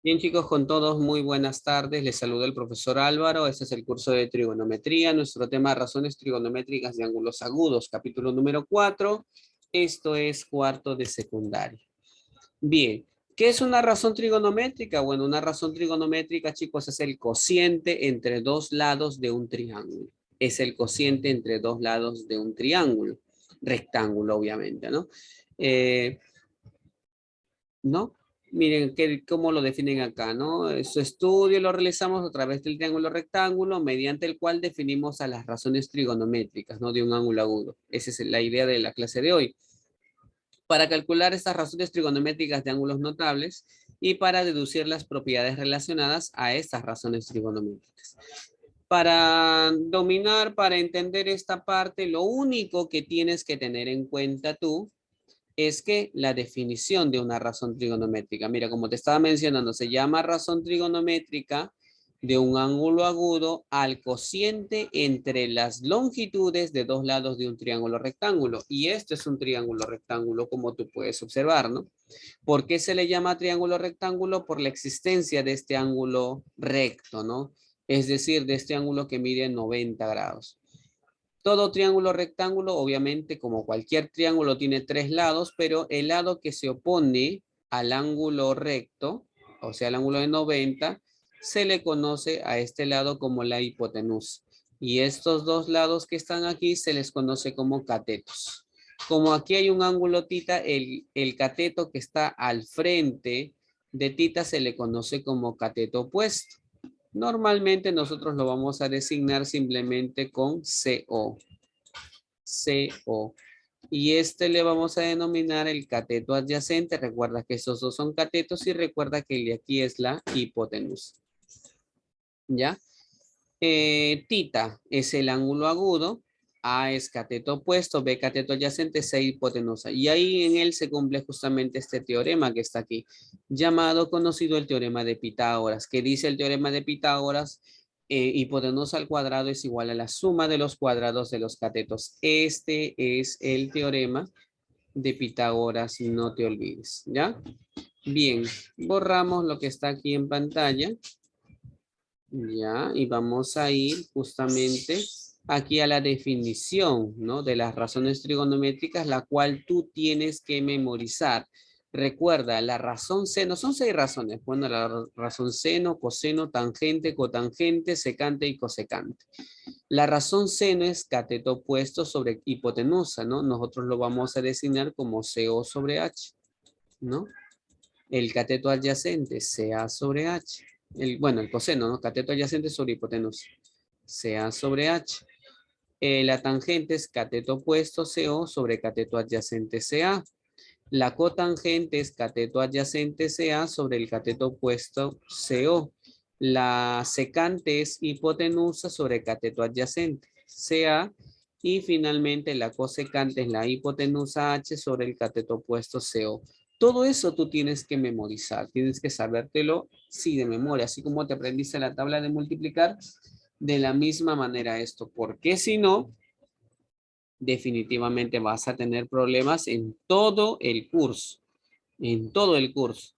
Bien, chicos, con todos, muy buenas tardes. Les saluda el profesor Álvaro. Este es el curso de trigonometría. Nuestro tema, razones trigonométricas de ángulos agudos, capítulo número 4. Esto es cuarto de secundaria. Bien, ¿qué es una razón trigonométrica? Bueno, una razón trigonométrica, chicos, es el cociente entre dos lados de un triángulo. Es el cociente entre dos lados de un triángulo. Rectángulo, obviamente, ¿no? ¿No? Miren cómo lo definen acá, ¿no? Su estudio lo realizamos a través del triángulo rectángulo, mediante el cual definimos a las razones trigonométricas, ¿no? De un ángulo agudo. Esa es la idea de la clase de hoy. Para calcular estas razones trigonométricas de ángulos notables y para deducir las propiedades relacionadas a estas razones trigonométricas. Para dominar, para entender esta parte, lo único que tienes que tener en cuenta tú es que la definición de una razón trigonométrica, mira, como te estaba mencionando, se llama razón trigonométrica de un ángulo agudo al cociente entre las longitudes de dos lados de un triángulo rectángulo. Y este es un triángulo rectángulo, como tú puedes observar, ¿no? ¿Por qué se le llama triángulo rectángulo? Por la existencia de este ángulo recto, ¿no? Es decir, de este ángulo que mide 90 grados. Todo triángulo rectángulo, obviamente, como cualquier triángulo, tiene tres lados, pero el lado que se opone al ángulo recto, o sea, al ángulo de 90, se le conoce a este lado como la hipotenusa. Y estos dos lados que están aquí se les conoce como catetos. Como aquí hay un ángulo tita, el cateto que está al frente de tita se le conoce como cateto opuesto. Normalmente nosotros lo vamos a designar simplemente con CO. CO. Y este le vamos a denominar el cateto adyacente. Recuerda que esos dos son catetos y recuerda que el de aquí es la hipotenusa. ¿Ya? Tita es el ángulo agudo. A es cateto opuesto, B cateto adyacente, C hipotenusa. Y ahí en él se cumple justamente este teorema que está aquí, llamado, conocido el teorema de Pitágoras. ¿Qué dice el teorema de Pitágoras? Hipotenusa al cuadrado es igual a la suma de los cuadrados de los catetos. Este es el teorema de Pitágoras, no te olvides, ¿ya? Bien, borramos lo que está aquí en pantalla. Ya, y vamos a ir justamente aquí a la definición, ¿no? De las razones trigonométricas, la cual tú tienes que memorizar. Recuerda, la razón seno, son 6 razones. Bueno, la razón seno, coseno, tangente, cotangente, secante y cosecante. La razón seno es cateto opuesto sobre hipotenusa, ¿no? Nosotros lo vamos a designar como CO sobre H, ¿no? El cateto adyacente, CA sobre H. El coseno, ¿no? Cateto adyacente sobre hipotenusa. CA sobre H. La tangente es cateto opuesto CO sobre cateto adyacente CA. La cotangente es cateto adyacente CA sobre el cateto opuesto CO. La secante es hipotenusa sobre cateto adyacente CA. Y finalmente la cosecante es la hipotenusa H sobre el cateto opuesto CO. Todo eso tú tienes que memorizar, tienes que sabértelo, sí, de memoria, así como te aprendiste la tabla de multiplicar, de la misma manera esto, porque si no, definitivamente vas a tener problemas en todo el curso, en todo el curso.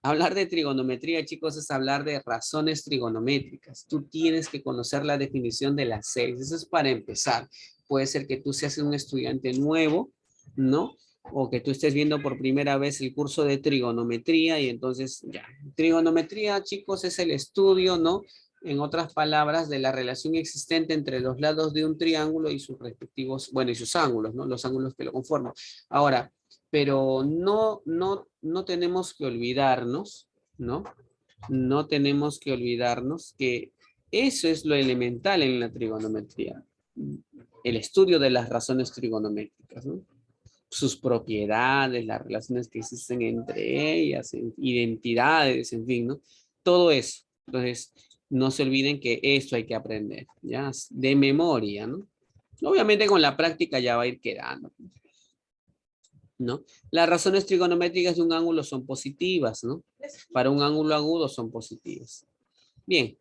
Hablar de trigonometría, chicos, es hablar de razones trigonométricas. Tú tienes que conocer la definición de las 6. Eso es para empezar. Puede ser que tú seas un estudiante nuevo, ¿no? O que tú estés viendo por primera vez el curso de trigonometría y entonces ya. Trigonometría, chicos, es el estudio, ¿no? En otras palabras, de la relación existente entre los lados de un triángulo y sus respectivos, bueno, y sus ángulos, ¿no? Los ángulos que lo conforman. Ahora, pero no tenemos que olvidarnos, ¿no? No tenemos que olvidarnos que eso es lo elemental en la trigonometría, el estudio de las razones trigonométricas, ¿no? Sus propiedades, las relaciones que existen entre ellas, identidades, en fin, ¿no? Todo eso. Entonces, no se olviden que esto hay que aprender, ¿ya? De memoria, ¿no? Obviamente con la práctica ya va a ir quedando, ¿no? Las razones trigonométricas de un ángulo son positivas, ¿no? Para un ángulo agudo son positivas. Bien,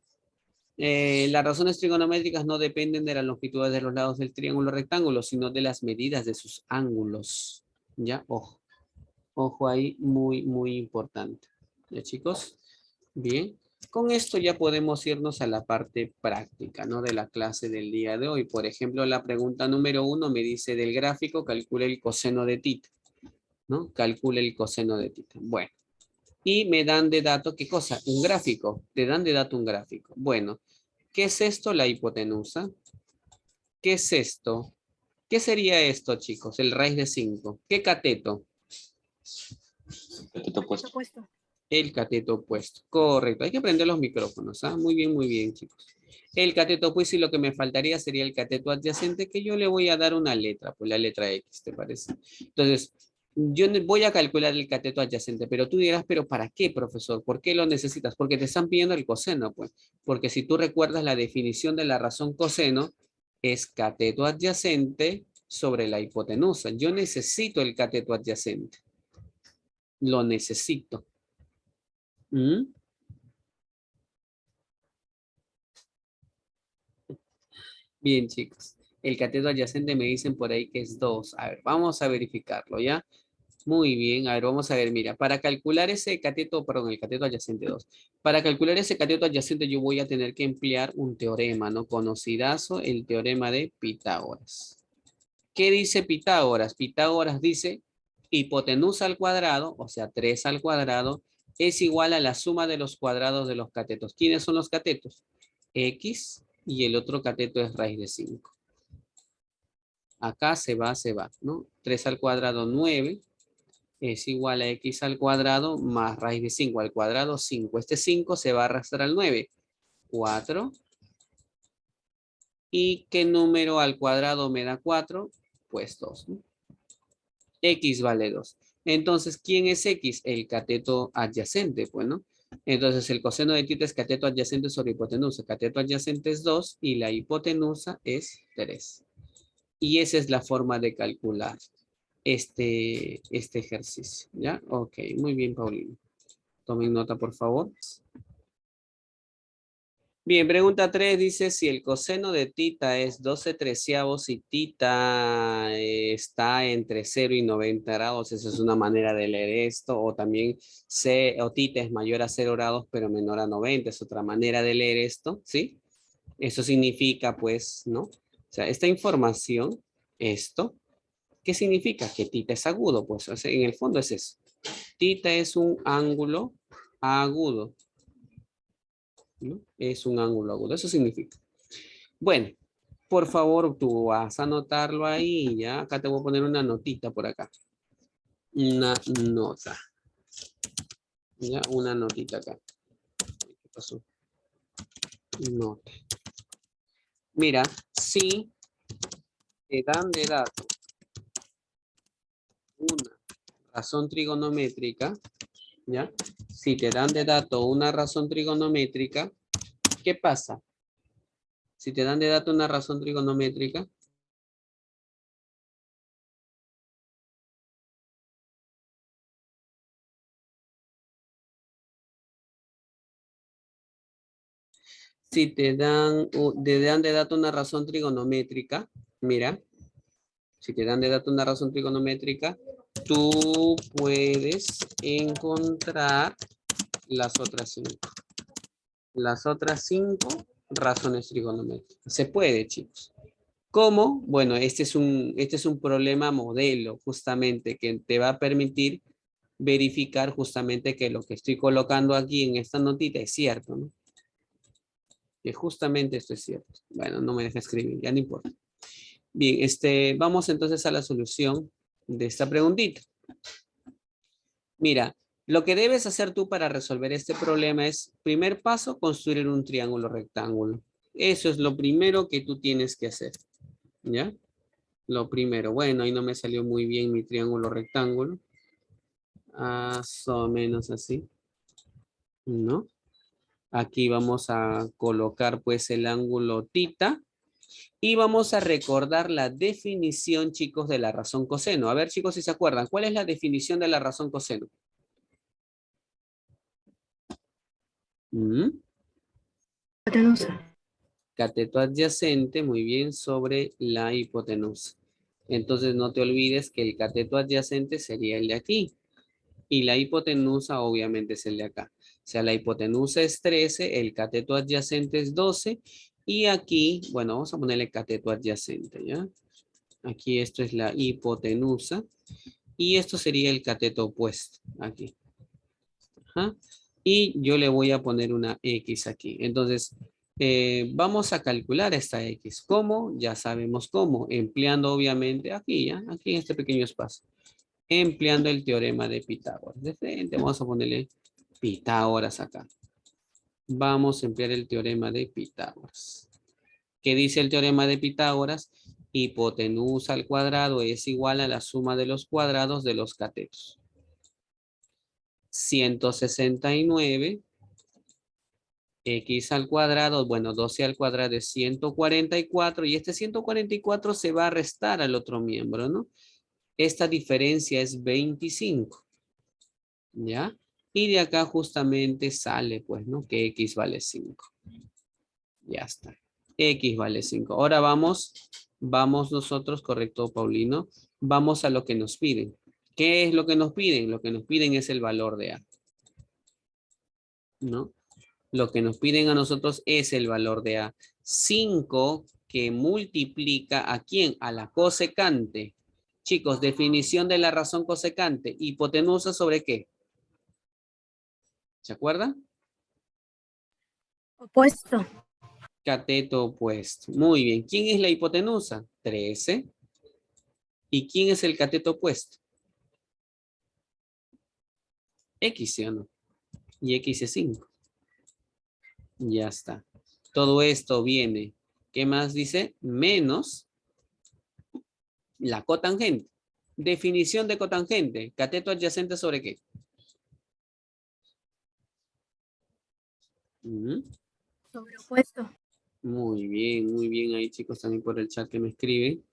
las razones trigonométricas no dependen de las longitudes de los lados del triángulo rectángulo, sino de las medidas de sus ángulos. ¿Ya? Ojo. Ojo ahí, muy, muy importante. ¿Ya, chicos? Bien, con esto ya podemos irnos a la parte práctica, ¿no? De la clase del día de hoy. Por ejemplo, la pregunta número 1 me dice del gráfico, calcule el coseno de tita, ¿no? Calcule el coseno de tita. Bueno, y me dan de dato, ¿qué cosa? Un gráfico. Te dan de dato un gráfico. Bueno, ¿qué es esto? La hipotenusa. ¿Qué es esto? ¿Qué sería esto, chicos? El raíz de 5. ¿Qué cateto? Cateto opuesto. El cateto opuesto. Correcto. Hay que prender los micrófonos. ¿Ah? Muy bien, chicos. El cateto opuesto y lo que me faltaría sería el cateto adyacente, que yo le voy a dar una letra, pues la letra X, ¿te parece? Entonces, yo voy a calcular el cateto adyacente, pero tú dirás, ¿pero para qué, profesor? ¿Por qué lo necesitas? Porque te están pidiendo el coseno, pues. Porque si tú recuerdas la definición de la razón coseno, es cateto adyacente sobre la hipotenusa. Yo necesito el cateto adyacente. Lo necesito. ¿Mm? Bien, chicos. El cateto adyacente me dicen por ahí que es 2. A ver, vamos a verificarlo, ¿ya? Muy bien. A ver, vamos a ver, mira, para calcular ese cateto, perdón, el cateto adyacente 2. Para calcular ese cateto adyacente yo voy a tener que emplear un teorema, ¿no? Conocidazo, el teorema de Pitágoras. ¿Qué dice Pitágoras? Pitágoras dice hipotenusa al cuadrado, o sea, 3 al cuadrado, es igual a la suma de los cuadrados de los catetos. ¿Quiénes son los catetos? X y el otro cateto es raíz de 5. Acá se va, ¿no? 3 al cuadrado, 9, es igual a x al cuadrado más raíz de 5 al cuadrado, 5. Este 5 se va a arrastrar al 9, 4. ¿Y qué número al cuadrado me da 4? Pues 2, ¿no? X vale 2. Entonces, ¿quién es X? El cateto adyacente, pues, ¿no? Entonces, el coseno de tita es cateto adyacente sobre hipotenusa. Cateto adyacente es 2 y la hipotenusa es 3. Y esa es la forma de calcular este ejercicio, ¿ya? Ok, muy bien, Paulino. Tomen nota, por favor. Bien, pregunta 3 dice si el coseno de tita es 12/13 y tita está entre 0 y 90 grados. Esa es una manera de leer esto. O también o tita es mayor a 0 grados pero menor a 90. Es otra manera de leer esto, ¿sí? Eso significa, pues, ¿no? O sea, esta información, esto, ¿qué significa? Que tita es agudo. Pues o sea, en el fondo es eso. Tita es un ángulo agudo, ¿no? Es un ángulo agudo. Eso significa. Bueno, por favor, tú vas a anotarlo ahí, ¿ya? Acá te voy a poner una notita por acá. Una nota. ¿Ya? Una notita acá. ¿Qué pasó? Nota. Mira, si te dan de dato una razón trigonométrica, ¿ya? Si te dan de dato una razón trigonométrica, ¿qué pasa? Si te dan de dato una razón trigonométrica, si te dan de dato una razón trigonométrica, mira, si te dan de dato una razón trigonométrica, tú puedes encontrar las otras 5. Las otras 5 razones trigonométricas. Se puede, chicos. ¿Cómo? Bueno, este es un problema modelo, justamente, que te va a permitir verificar justamente que lo que estoy colocando aquí en esta notita es cierto, ¿no? Que justamente esto es cierto. Bueno, no me deja escribir, ya no importa. Bien, vamos entonces a la solución de esta preguntita. Mira, lo que debes hacer tú para resolver este problema es, primer paso, construir un triángulo rectángulo. Eso es lo primero que tú tienes que hacer, ¿ya? Lo primero, bueno, ahí no me salió muy bien mi triángulo rectángulo. Más o menos así, ¿no? Aquí vamos a colocar pues el ángulo tita. Y vamos a recordar la definición, chicos, de la razón coseno. A ver, chicos, si se acuerdan. ¿Cuál es la definición de la razón coseno? Cateto adyacente, muy bien, sobre la hipotenusa. Entonces, no te olvides que el cateto adyacente sería el de aquí. Y la hipotenusa obviamente es el de acá. O sea, la hipotenusa es 13, el cateto adyacente es 12. Y aquí, bueno, vamos a ponerle cateto adyacente, ¿ya? Aquí esto es la hipotenusa. Y esto sería el cateto opuesto, aquí. Ajá. Y yo le voy a poner una X aquí. Entonces, vamos a calcular esta X. ¿Cómo? Ya sabemos cómo. Empleando obviamente aquí, ¿ya? Aquí en este pequeño espacio. Empleando el teorema de Pitágoras. De frente vamos a ponerle Pitágoras acá. Vamos a emplear el teorema de Pitágoras. ¿Qué dice el teorema de Pitágoras? Hipotenusa al cuadrado es igual a la suma de los cuadrados de los catetos. 169 x al cuadrado, bueno, 12 al cuadrado es 144 y este 144 se va a restar al otro miembro, ¿no? Esta diferencia es 25, ¿ya? Y de acá justamente sale, pues, ¿no? Que x vale 5. Ya está. X vale 5. Ahora vamos nosotros, correcto, Paulino, vamos a lo que nos piden. ¿Qué es lo que nos piden? Lo que nos piden es el valor de A, ¿no? Lo que nos piden a nosotros es el valor de A. 5 que multiplica ¿a quién? A la cosecante. Chicos, definición de la razón cosecante. ¿Hipotenusa sobre qué? ¿Se acuerdan? Opuesto. Cateto opuesto. Muy bien. ¿Quién es la hipotenusa? 13. ¿Y quién es el cateto opuesto? X, ¿sí o no? Y X es 5. Ya está. Todo esto viene, ¿qué más dice? Menos la cotangente. Definición de cotangente. Cateto adyacente sobre qué. Sobre opuesto. Muy bien ahí chicos también por el chat que me escriben.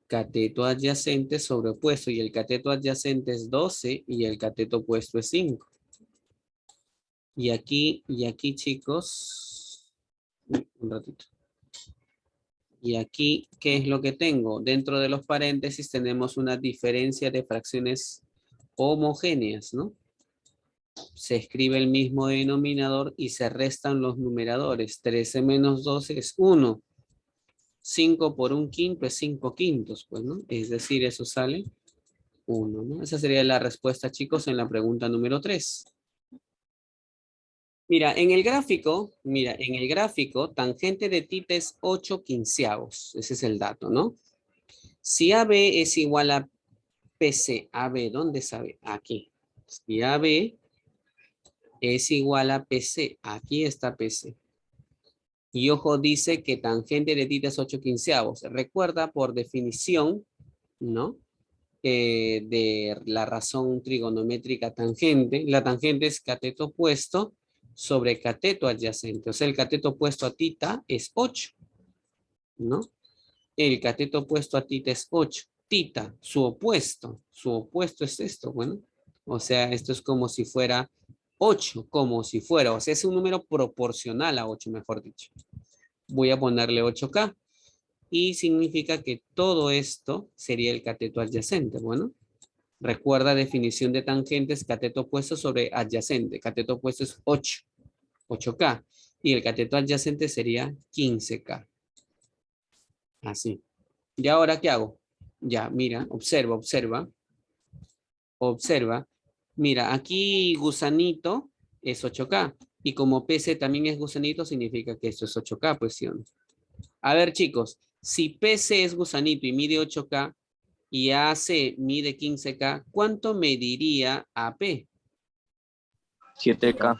Cateto adyacente sobre opuesto y el cateto adyacente es 12 y el cateto opuesto es 5. Y aquí chicos, un ratito. Y aquí, ¿qué es lo que tengo? Dentro de los paréntesis tenemos una diferencia de fracciones homogéneas, ¿no? Se escribe el mismo denominador y se restan los numeradores. 13 menos 12 es 1. 5 por un quinto es 5 quintos, pues, ¿no? Es decir, eso sale 1, ¿no? Esa sería la respuesta, chicos, en la pregunta número 3. Mira, en el gráfico, tangente de tita es 8 quinceavos. Ese es el dato, ¿no? Si AB es igual a PC, AB, ¿dónde sabe? Aquí. Si AB es igual a PC, aquí está PC. Y ojo, dice que tangente de tita es 8 quinceavos. Recuerda por definición, ¿no? De la razón trigonométrica tangente. La tangente es cateto opuesto sobre cateto adyacente. O sea, el cateto opuesto a tita es 8, ¿no? El cateto opuesto a tita es 8. Tita, su opuesto es esto, bueno. O sea, esto es como si fuera 8, como si fuera, o sea, es un número proporcional a 8, mejor dicho. Voy a ponerle 8K y significa que todo esto sería el cateto adyacente, bueno. Recuerda definición de tangentes, cateto opuesto sobre adyacente. Cateto opuesto es 8, 8K. Y el cateto adyacente sería 15K. Así. ¿Y ahora qué hago? Ya, mira, observa. Mira, aquí gusanito es 8K. Y como PC también es gusanito, significa que esto es 8K, pues sí o no. A ver, chicos, si PC es gusanito y mide 8K y AC mide 15K, ¿cuánto mediría AP? 7K.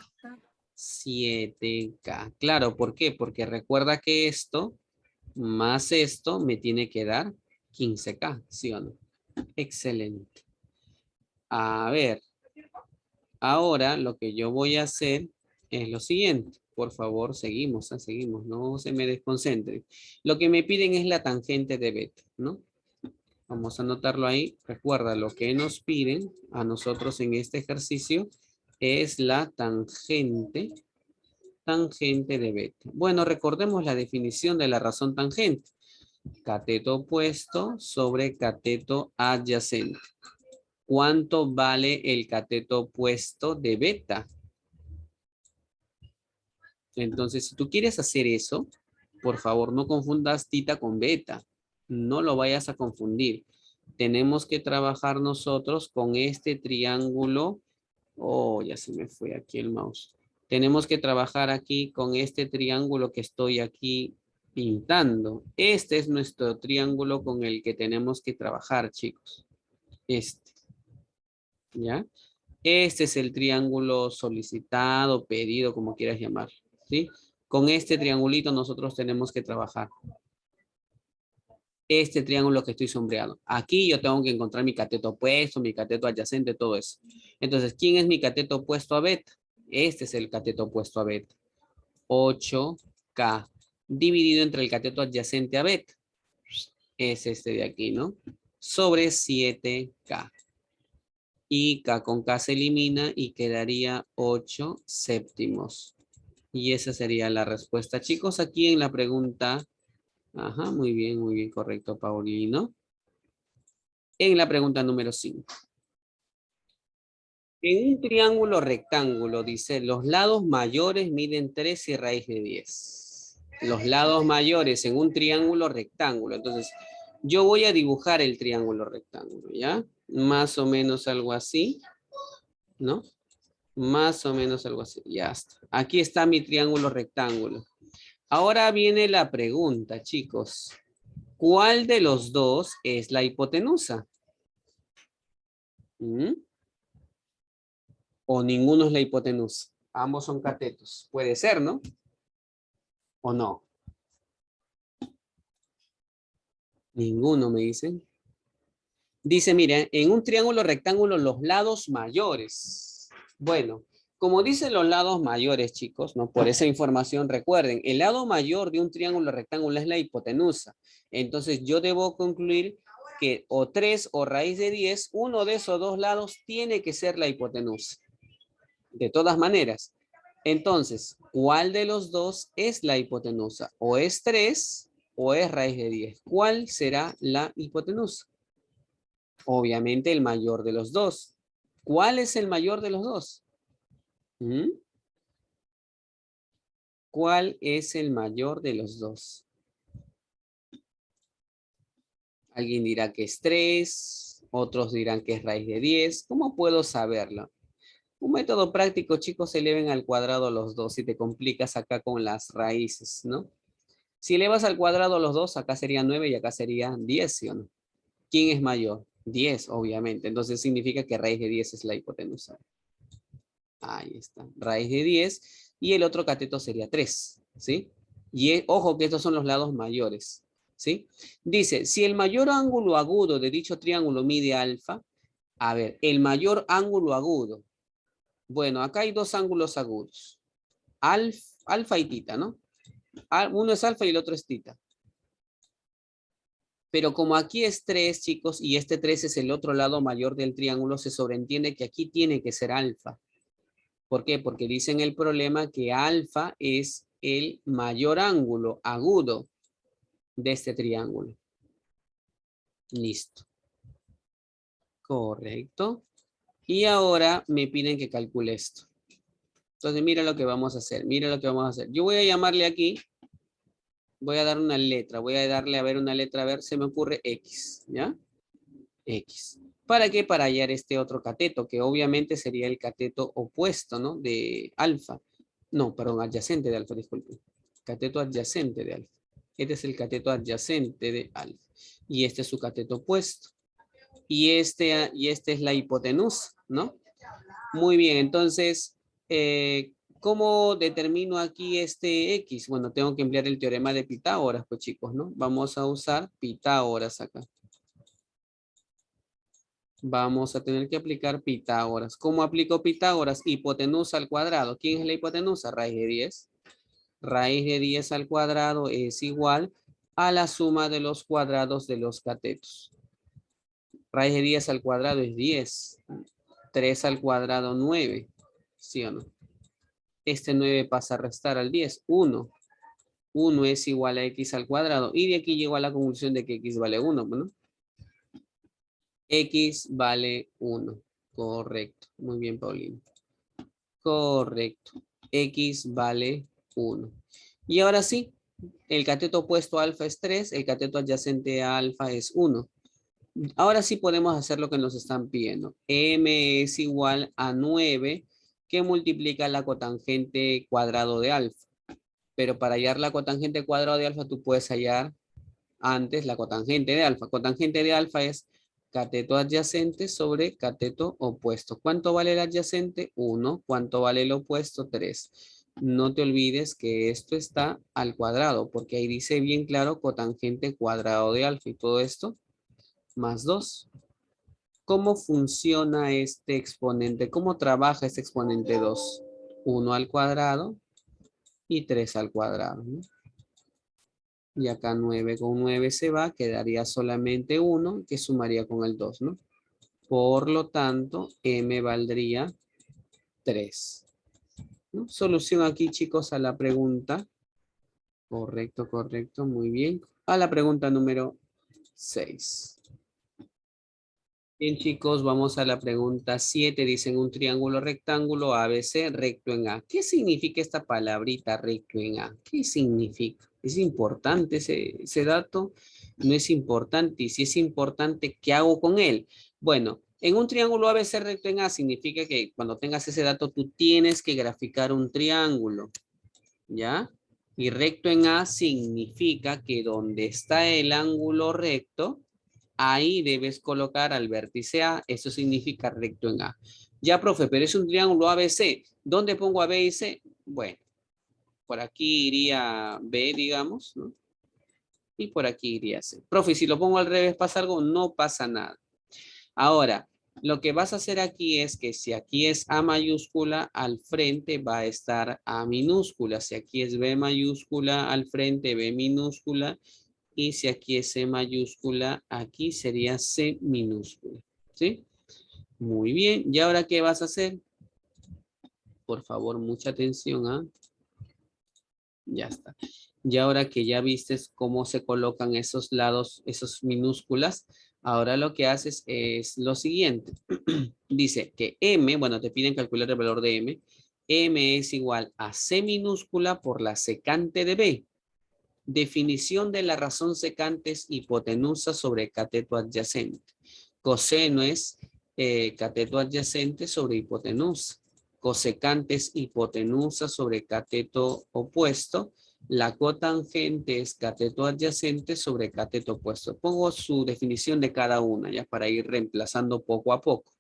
7K. Claro, ¿por qué? Porque recuerda que esto más esto me tiene que dar 15K, ¿sí o no? Excelente. A ver, ahora lo que yo voy a hacer es lo siguiente. Por favor, seguimos, no se me desconcentren. Lo que me piden es la tangente de beta, ¿no? Vamos a anotarlo ahí. Recuerda, lo que nos piden a nosotros en este ejercicio es la tangente de beta. Bueno, recordemos la definición de la razón tangente. Cateto opuesto sobre cateto adyacente. ¿Cuánto vale el cateto opuesto de beta? Entonces, si tú quieres hacer eso, por favor, no confundas tita con beta. No lo vayas a confundir. Tenemos que trabajar nosotros con este triángulo. Oh, ya se me fue aquí el mouse. Tenemos que trabajar aquí con este triángulo que estoy aquí pintando. Este es nuestro triángulo con el que tenemos que trabajar, chicos. Este, ¿ya? Este es el triángulo solicitado, pedido, como quieras llamar, ¿sí? Con este triangulito nosotros tenemos que trabajar. Este triángulo que estoy sombreado. Aquí yo tengo que encontrar mi cateto opuesto, mi cateto adyacente, todo eso. Entonces, ¿quién es mi cateto opuesto a beta? Este es el cateto opuesto a beta. 8K dividido entre el cateto adyacente a beta. Es este de aquí, ¿no? Sobre 7K. Y K con K se elimina y quedaría 8 séptimos. Y esa sería la respuesta. Chicos, aquí en la pregunta. Ajá, muy bien, correcto, Paulino. En la pregunta número 5. En un triángulo rectángulo, dice, los lados mayores miden 3 y raíz de 10. Los lados mayores en un triángulo rectángulo. Entonces, yo voy a dibujar el triángulo rectángulo, ¿ya? Más o menos algo así, ¿no? Más o menos algo así. Ya está. Aquí está mi triángulo rectángulo. Ahora viene la pregunta, chicos. ¿Cuál de los dos es la hipotenusa? ¿Mm? ¿O ninguno es la hipotenusa? Ambos son catetos. Puede ser, ¿no? ¿O no? Ninguno, me dicen. Dice, mire, en un triángulo rectángulo los lados mayores. Bueno, como dicen los lados mayores, chicos, ¿no? Por esa información recuerden, el lado mayor de un triángulo rectángulo es la hipotenusa. Entonces yo debo concluir que o 3 o raíz de 10, uno de esos dos lados tiene que ser la hipotenusa. De todas maneras. Entonces, ¿cuál de los dos es la hipotenusa? ¿O es 3 o es raíz de 10? ¿Cuál será la hipotenusa? Obviamente el mayor de los dos. ¿Cuál es el mayor de los dos? ¿Mm? ¿Cuál es el mayor de los dos? Alguien dirá que es 3, otros dirán que es raíz de 10. ¿Cómo puedo saberlo? Un método práctico, chicos, eleven al cuadrado los dos si te complicas acá con las raíces, ¿no? Si elevas al cuadrado los dos, acá sería 9 y acá sería 10, ¿sí o no? ¿Quién es mayor? 10, obviamente. Entonces significa que raíz de 10 es la hipotenusa. Ahí está. Raíz de 10. Y el otro cateto sería 3. ¿Sí? Y ojo que estos son los lados mayores. ¿Sí? Dice, si el mayor ángulo agudo de dicho triángulo mide alfa. A ver, el mayor ángulo agudo. Bueno, acá hay dos ángulos agudos. Alfa y tita, ¿no? Uno es alfa y el otro es tita. Pero como aquí es 3, chicos, y este 3 es el otro lado mayor del triángulo, se sobreentiende que aquí tiene que ser alfa. ¿Por qué? Porque dice en el problema que alfa es el mayor ángulo agudo de este triángulo. Listo. Correcto. Y ahora me piden que calcule esto. Entonces mira lo que vamos a hacer. Mira lo que vamos a hacer. Yo voy a llamarle aquí. Voy a dar una letra. Voy a darle a ver una letra. A ver, se me ocurre X. ¿Ya? X. ¿Para qué? Para hallar este otro cateto, que obviamente sería el cateto opuesto, ¿no? De alfa. No, perdón, adyacente de alfa, disculpen. Cateto adyacente de alfa. Este es el cateto adyacente de alfa. Y este es su cateto opuesto. Y este es la hipotenusa, ¿no? Muy bien, entonces, ¿cómo determino aquí este X? Bueno, tengo que emplear el teorema de Pitágoras, pues chicos, ¿no? Vamos a usar Pitágoras acá. Vamos a tener que aplicar Pitágoras. ¿Cómo aplico Pitágoras? Hipotenusa al cuadrado. ¿Quién es la hipotenusa? Raíz de 10. Raíz de 10 al cuadrado es igual a la suma de los cuadrados de los catetos. Raíz de 10 al cuadrado es 10. 3 al cuadrado, 9. ¿Sí o no? Este 9 pasa a restar al 10. 1. 1 es igual a x al cuadrado. Y de aquí llego a la conclusión de que x vale 1, ¿no? X vale 1. Correcto. Muy bien, Paulina. Correcto. X vale 1. Y ahora sí, el cateto opuesto a alfa es 3, el cateto adyacente a alfa es 1. Ahora sí podemos hacer lo que nos están pidiendo. M es igual a 9, que multiplica la cotangente cuadrado de alfa. Pero para hallar la cotangente cuadrado de alfa, tú puedes hallar antes la cotangente de alfa. Cotangente de alfa es cateto adyacente sobre cateto opuesto. ¿Cuánto vale el adyacente? 1. ¿Cuánto vale el opuesto? 3. No te olvides que esto está al cuadrado, porque ahí dice bien claro cotangente cuadrado de alfa y todo esto más 2. ¿Cómo funciona este exponente? ¿Cómo trabaja este exponente 2? 1 al cuadrado y 3 al cuadrado, ¿no? Y acá 9 con 9 se va, quedaría solamente 1 que sumaría con el 2, ¿no? Por lo tanto, M valdría 3, ¿no? Solución aquí, chicos, a la pregunta. Correcto, correcto, muy bien. A la pregunta número 6. Bien, chicos, vamos a la pregunta 7. Dicen un triángulo rectángulo ABC recto en A. ¿Qué significa esta palabrita recto en A? ¿Qué significa? ¿Es importante ese dato? ¿No es importante? Y si es importante, ¿qué hago con él? Bueno, en un triángulo ABC recto en A significa que cuando tengas ese dato, tú tienes que graficar un triángulo, ¿ya? Y recto en A significa que donde está el ángulo recto, ahí debes colocar al vértice A, eso significa recto en A. Ya, profe, pero es un triángulo ABC. ¿Dónde pongo a B y C? Bueno, por aquí iría B, digamos, ¿no? Y por aquí iría C. Profe, si lo pongo al revés, ¿pasa algo? No pasa nada. Ahora, lo que vas a hacer aquí es que si aquí es A mayúscula, al frente va a estar A minúscula. Si aquí es B mayúscula, al frente B minúscula. Y si aquí es C mayúscula, aquí sería C minúscula. ¿Sí? Muy bien. ¿Y ahora qué vas a hacer? Por favor, mucha atención, ¿ah? Ya está. Y ahora que ya vistes cómo se colocan esos lados, esos minúsculas, ahora lo que haces es lo siguiente. Dice que M, bueno, te piden calcular el valor de M. M es igual a C minúscula por la secante de B. Definición de la razón secante es hipotenusa sobre cateto adyacente. Coseno es cateto adyacente sobre hipotenusa. Cosecante es hipotenusa sobre cateto opuesto. La cotangente es cateto adyacente sobre cateto opuesto. Pongo su definición de cada una ya para ir reemplazando poco a poco.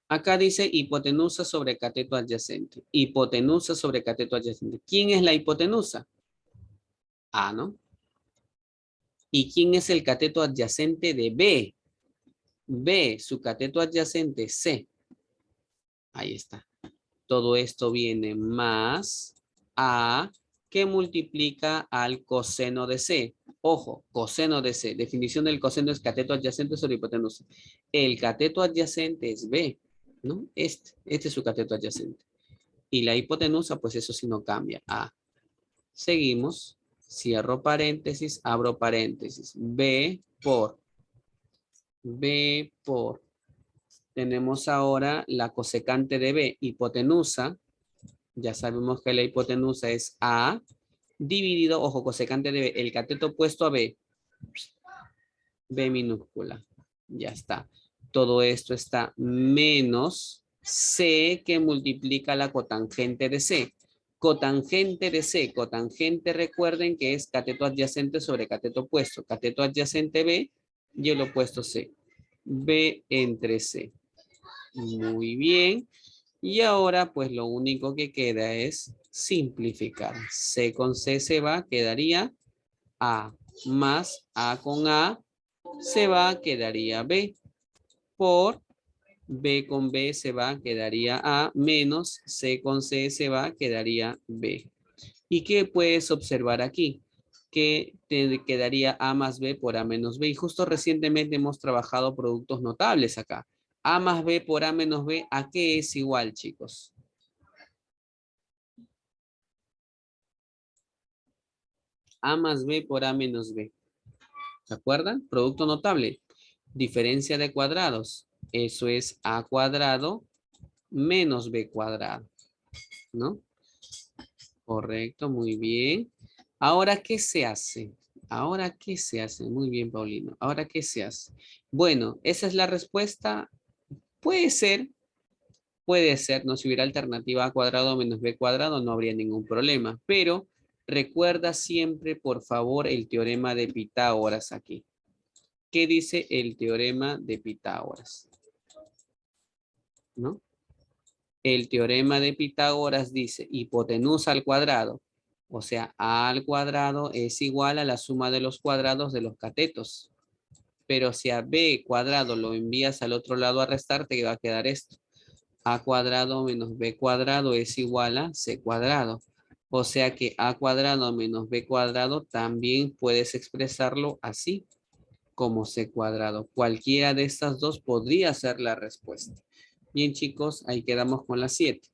Acá dice hipotenusa sobre cateto adyacente. Hipotenusa sobre cateto adyacente. ¿Quién es la hipotenusa? A, ¿no? ¿Y quién es el cateto adyacente de B? B, su cateto adyacente C. Ahí está. Todo esto viene más A que multiplica al coseno de C. Ojo, coseno de C. Definición del coseno es cateto adyacente sobre hipotenusa. El cateto adyacente es B, ¿no? Este es su cateto adyacente. Y la hipotenusa, pues eso sí no cambia. A. Seguimos. Cierro paréntesis, abro paréntesis. B por. Tenemos ahora la cosecante de B, hipotenusa. Ya sabemos que la hipotenusa es A dividido, ojo, cosecante de B, el cateto opuesto a B. B minúscula. Ya está. Todo esto está menos C que multiplica la cotangente de C. Cotangente de C. Cotangente, recuerden que es cateto adyacente sobre cateto opuesto. Cateto adyacente B y el opuesto C. B entre C. Muy bien. Y ahora pues lo único que queda es simplificar. C con C se va, quedaría A más A con A se va, quedaría B. Por B con B se va, quedaría A menos C con C se va, quedaría B. ¿Y qué puedes observar aquí? Que te quedaría A más B por A menos B. Y justo recientemente hemos trabajado productos notables acá. A más B por A menos B, ¿a qué es igual, chicos? A más B por A menos B. ¿Se acuerdan? Producto notable. Diferencia de cuadrados. Eso es a cuadrado menos b cuadrado, ¿no? Correcto, muy bien. Ahora, ¿qué se hace? Ahora, ¿qué se hace? Muy bien, Paulino. Ahora, ¿qué se hace? Bueno, esa es la respuesta. Puede ser, ¿no? Si hubiera alternativa a cuadrado menos b cuadrado, no habría ningún problema. Pero recuerda siempre, por favor, el teorema de Pitágoras aquí. ¿Qué dice el teorema de Pitágoras? ¿No? El teorema de Pitágoras dice hipotenusa al cuadrado, o sea, a al cuadrado es igual a la suma de los cuadrados de los catetos. Pero si a b cuadrado lo envías al otro lado a restar, te va a quedar esto. A cuadrado menos b cuadrado es igual a c cuadrado. O sea que a cuadrado menos b cuadrado también puedes expresarlo así, como c cuadrado. Cualquiera de estas dos podría ser la respuesta. Bien, chicos, ahí quedamos con las 7.